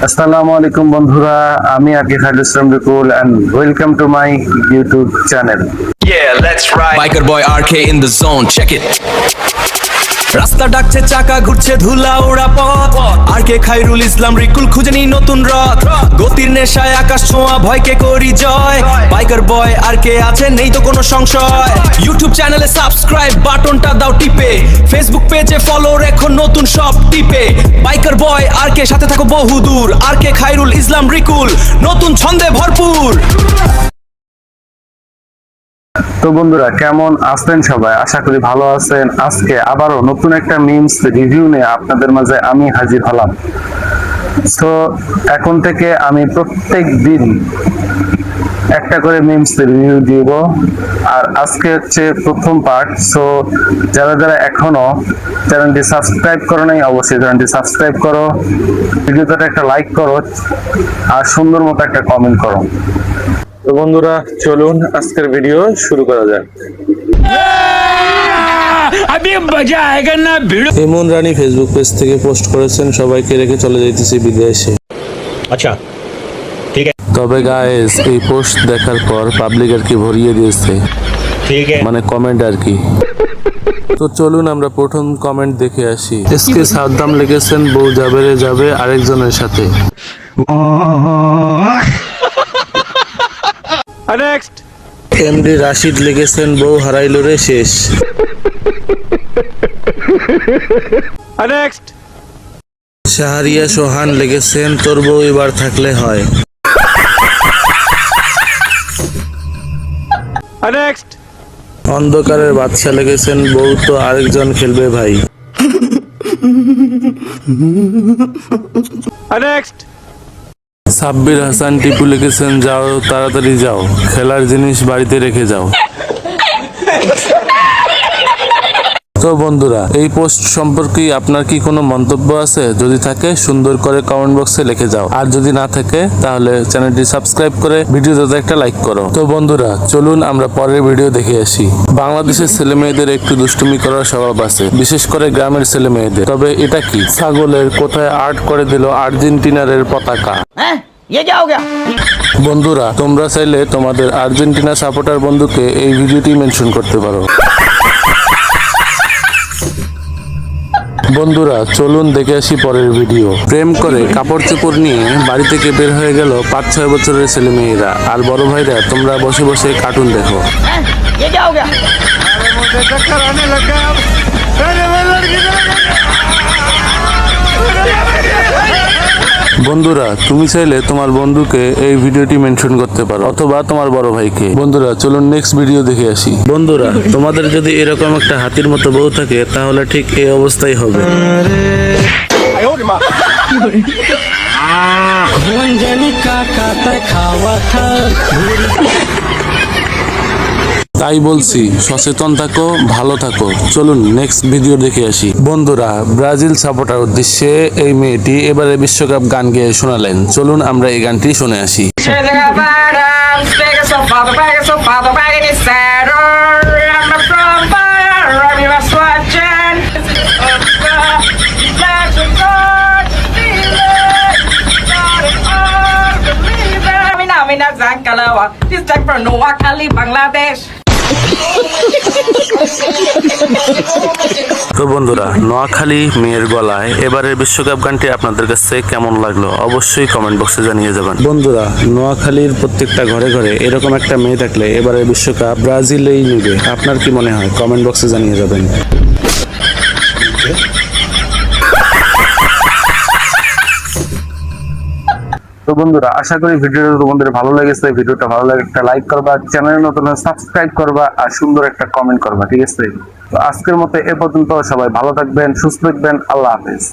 আসসালামু আলাইকুম বন্ধুরা, আমি আরকে খালিদ ইসলাম বিপুল and welcome to my YouTube channel. Yeah, let's ride. Biker boy RK in the zone. Check it. রাস্তা ডাকছে, চাকা ঘুরছে, ধুলা ওড়া পথ। আরকে খায়রুল ইসলাম রিকুল খুঁজে নি নতুন রথ। গতির নেশায় আকাশ ছোঁয়া, ভয়কে করি জয়। বাইকার বয় আরকে আছে, নেই তো কোনো সংশয়। ইউটিউব চ্যানেলে সাবস্ক্রাইব বাটনটা দাও টিপে, ফেসবুক পেজে ফলো রেখো নতুন সব টিপে। বাইকার বয় আরকে সাথে থাকো বহুদূর, আরকে খায়রুল ইসলাম রিকুল নতুন ছন্দে ভরপুর। তো বন্ধুরা, কেমন আছেন সবাই? আশা করি ভালো আছেন। আজকে আবারও নতুন একটা মিমস রিভিউ নিয়ে আপনাদের মাঝে আমি হাজির হলাম। সো এখন থেকে আমি প্রত্যেক দিন একটা করে মিমস রিভিউ দিব, আর আজকে হচ্ছে প্রথম পার্ট। সো যারা যারা এখনো চ্যানেলটি সাবস্ক্রাইব করো নাই, অবশ্যই চ্যানেলটি সাবস্ক্রাইব করো, ভিডিওতে একটা লাইক করো, আর সুন্দর মতো একটা কমেন্ট করো। তো বন্ধুরা, চলুন আজকের ভিডিও শুরু করা যাক। ইমন রানী ফেসবুক পেজ থেকে পোস্ট করেছেন, সবাইকে রেখে চলে যাইতেছি বিদেশে। আচ্ছা ঠিক আছে, তবে গাইস, এই পোস্ট দেখার পর পাবলিক আর কি ভরিয়ে দিয়েছে, ঠিক আছে। মানে কমেন্ট আর কি। তো চলুন আমরা প্রথম কমেন্ট দেখে আসি। এসকে সাদ্দাম লিখেছেন, বউ যাবে রে যাবে আরেকজনের সাথে। নেক্সট। এমডি রাশিদ লিখেছেন, বউ হারাইলো রে শেষ। নেক্সট। শাহরিয়া সোহান লিখেছেন, তোর বউ এবার থাকলে হয়। নেক্সট। অন্ধকারের বাদশা লিখেছেন, বউ তো আরেকজন খেলবে ভাই। নেক্সট। সাব্বির হাসান টিপু লিখেছেন, যাও তাড়াতাড়ি যাও, খেলার জিনিস বাড়িতে রেখে যাও। তো বন্ধুরা, এই পোস্ট সম্পর্কে আপনার কি কোনো মন্তব্য আছে? যদি থাকে সুন্দর করে কমেন্ট বক্সে লিখে যাও, আর যদি না থাকে তাহলে চ্যানেলটি সাবস্ক্রাইব করে ভিডিওতে একটা লাইক করো। তো বন্ধুরা, চলুন আমরা পরের ভিডিও দেখে আসি। বাংলাদেশের ছেলে মেয়েদের একটু দুষ্টুমি করার স্বভাব আছে, বিশেষ করে গ্রামের ছেলে মেয়েদের। তবে এটা কি ছাগলের কোথায় আর্ট করে দিল আর্জেন্টিনার পতাকা। বন্ধুরা, তোমরা চাইলে তোমাদের আর্জেন্টিনা সাপোর্টার বন্ধুকে এই ভিডিওটি মেনশন করতে পারো। বন্ধুরা, চলুন দেখে আসি পরের ভিডিও। প্রেম করে কাপড় চোপড় নিয়ে বাড়ি থেকে বের হয়ে গেল 5-6 বছরের ছেলে মেয়েরা, আর বড় ভাইরা তোমরা বসে বসে কার্টুন দেখো। বন্ধুরা, তুমি চাইলে তোমার বন্ধুকে এই ভিডিওটি মেনশন করতে পারো, অথবা তোমার বড় ভাইকে। বন্ধুরা, চলুন নেক্সট ভিডিও দেখে আসি। বন্ধুরা, তোমাদের যদি এরকম একটা হাতির মতো বউ থাকে, তাহলে ঠিক এই অবস্থাই হবে। তাই বলছি, সচেতন থাকো, ভালো থাকো। চলুন নেক্সট ভিডিও দেখে আসি। বন্ধুরা, ব্রাজিল সাপোর্টার উদ্দেশ্যে এই মেয়েটি এবারে বিশ্বকাপ গান গেয়ে শোনালেন। চলুন আমরা এই গানটি শুনে আসি। বাংলাদেশ। তো বন্ধুরা, নোয়াখালী মেয়ের গলায় এবারের বিশ্বকাপ গানটি আপনাদের কাছে কেমন লাগলো অবশ্যই কমেন্ট বক্সে জানিয়ে যাবেন। বন্ধুরা, নোয়াখালীর প্রত্যেকটা ঘরে ঘরে এরকম একটা মেয়ে থাকলে এবারের বিশ্বকাপ ব্রাজিলেই নেবে। আপনার কি মনে হয়? কমেন্ট বক্সে জানিয়ে যাবেন। তো বন্ধুরা, আশা করি ভিডিওটা তোমাদের ভালো লেগেছে। ভিডিওটা ভালো লাগে একটা লাইক করবা, চ্যানেল নতুন সাবস্ক্রাইব করবা, আর সুন্দর একটা কমেন্ট করবা, ঠিক আছে? তো আজকের মতো এ পর্যন্ত। সবাই ভালো থাকবেন, সুস্থ থাকবেন। আল্লাহ হাফেজ।